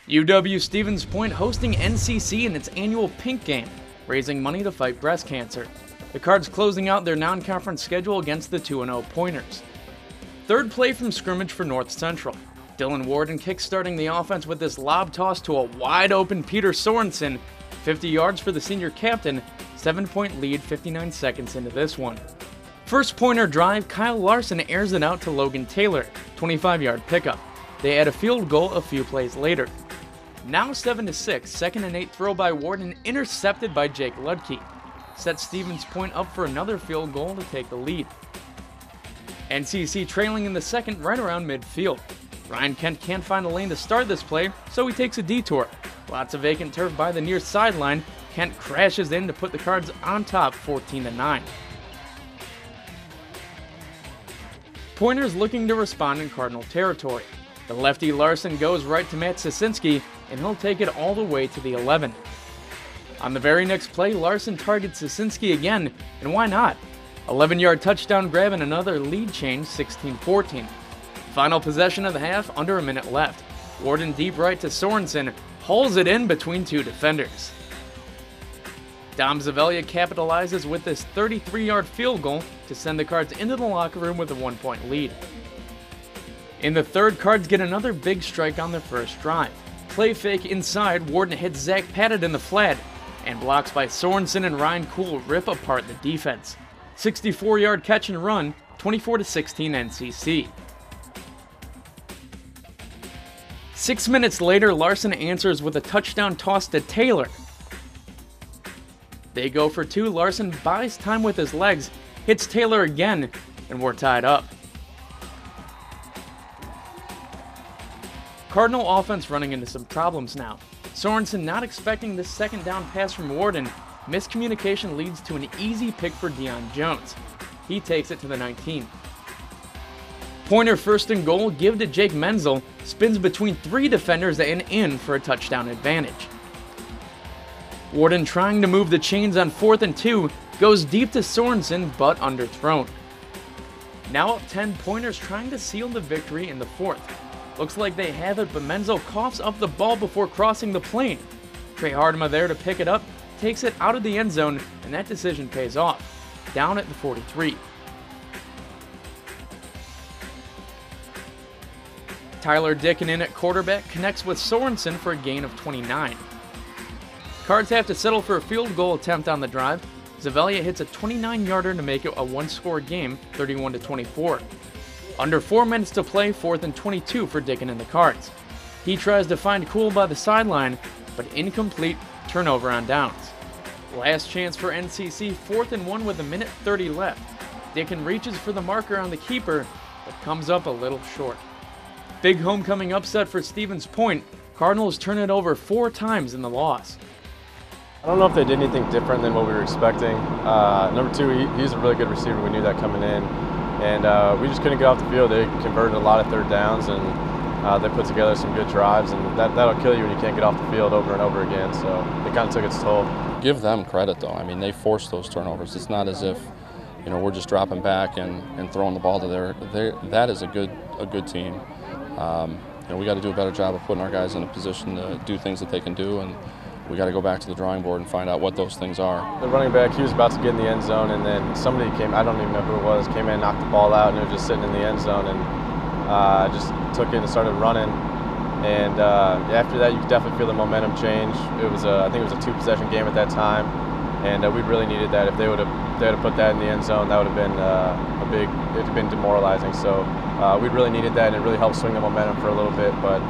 UW-Stevens Point hosting NCC in its annual Pink Game, raising money to fight breast cancer. The Cards closing out their non-conference schedule against the 2-0 Pointers. Third play from scrimmage for North Central. Dylan Warden kickstarting the offense with this lob toss to a wide-open Peter Sorensen. 50 yards for the senior captain, 7-point lead 59 seconds into this one. First Pointer drive, Kyle Larson airs it out to Logan Taylor, 25-yard pickup. They add a field goal a few plays later. Now 7-6, 2nd and 8 throw by Warden intercepted by Jake Ludke. Sets Stevens Point up for another field goal to take the lead. NCC trailing in the second right around midfield. Ryan Kent can't find a lane to start this play, so he takes a detour. Lots of vacant turf by the near sideline. Kent crashes in to put the Cards on top 14-9. Pointers looking to respond in Cardinal territory. The lefty Larson goes right to Matt Sosinski, and he'll take it all the way to the 11. On the very next play, Larson targets Sosinski again, and why not? 11-yard touchdown grab and another lead change, 16-14. Final possession of the half, under a minute left. Warden deep right to Sorensen, hauls it in between two defenders. Dom Zavelia capitalizes with this 33-yard field goal to send the Cards into the locker room with a 1-point lead. In the third, Cards get another big strike on their first drive. Play fake inside, Warden hits Zach Patton in the flat, and blocks by Sorensen and Ryan Kuhl rip apart the defense. 64-yard catch and run, 24-16 NCC. 6 minutes later, Larson answers with a touchdown toss to Taylor. They go for two, Larson buys time with his legs, hits Taylor again, and we're tied up. Cardinal offense running into some problems now. Sorensen not expecting this second down pass from Warden. Miscommunication leads to an easy pick for Deion Jones. He takes it to the 19. Pointer first and goal, give to Jake Menzel, spins between three defenders and in for a touchdown advantage. Warden trying to move the chains on 4th and 2, goes deep to Sorensen but underthrown. Now up 10, Pointers trying to seal the victory in the 4th. Looks like they have it, but Menzel coughs up the ball before crossing the plane. Trey Hardema there to pick it up, takes it out of the end zone, and that decision pays off. Down at the 43. Tyler Dickinson at quarterback connects with Sorensen for a gain of 29. Cards have to settle for a field goal attempt on the drive. Zavelia hits a 29-yarder to make it a one-score game, 31-24. Under 4 minutes to play, 4th and 22 for Dickinson and the Cards. He tries to find Kuhl by the sideline, but incomplete, turnover on downs. Last chance for NCC, 4th and 1 with a minute 30 left. Dickinson reaches for the marker on the keeper, but comes up a little short. Big homecoming upset for Stevens Point. Cardinals turn it over 4 times in the loss. I don't know if they did anything different than what we were expecting. Number 2, he's a really good receiver. We knew that coming in. And we just couldn't get off the field. They converted a lot of third downs, and they put together some good drives. And that'll kill you when you can't get off the field over and over again. So it kind of took its toll. Give them credit, though. I mean, they forced those turnovers. It's not as if, we're just dropping back and throwing the ball to there. That is a good team. We got to do a better job of putting our guys in a position to do things that they can do, and we got to go back to the drawing board and find out what those things are. The running back, he was about to get in the end zone, and then somebody came, I don't even know who it was, came in, knocked the ball out, and it was just sitting in the end zone, and just took it and started running. And after that, you could definitely feel the momentum change. It was, I think it was a 2-possession game at that time, and we really needed that. If they would have put that in the end zone, that would have been it'd been demoralizing. So we really needed that, and it really helped swing the momentum for a little bit. But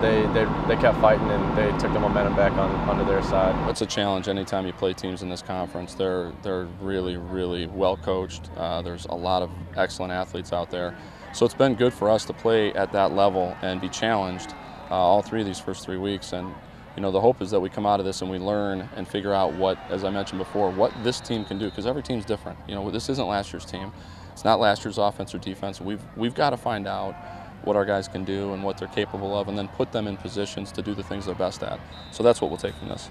they kept fighting, and they took the momentum back onto their side. It's a challenge anytime you play teams in this conference. They're really, really well coached. There's a lot of excellent athletes out there. So it's been good for us to play at that level and be challenged all 3 of these first 3 weeks. And the hope is that we come out of this and we learn and figure out what, as I mentioned before, what this team can do, because every team's different. This isn't last year's team. It's not last year's offense or defense. We've got to find out what our guys can do and what they're capable of, and then put them in positions to do the things they're best at. So that's what we'll take from this.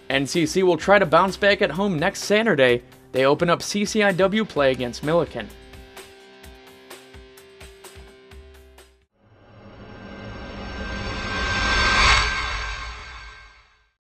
NCC will try to bounce back at home next Saturday. They open up CCIW play against Milliken.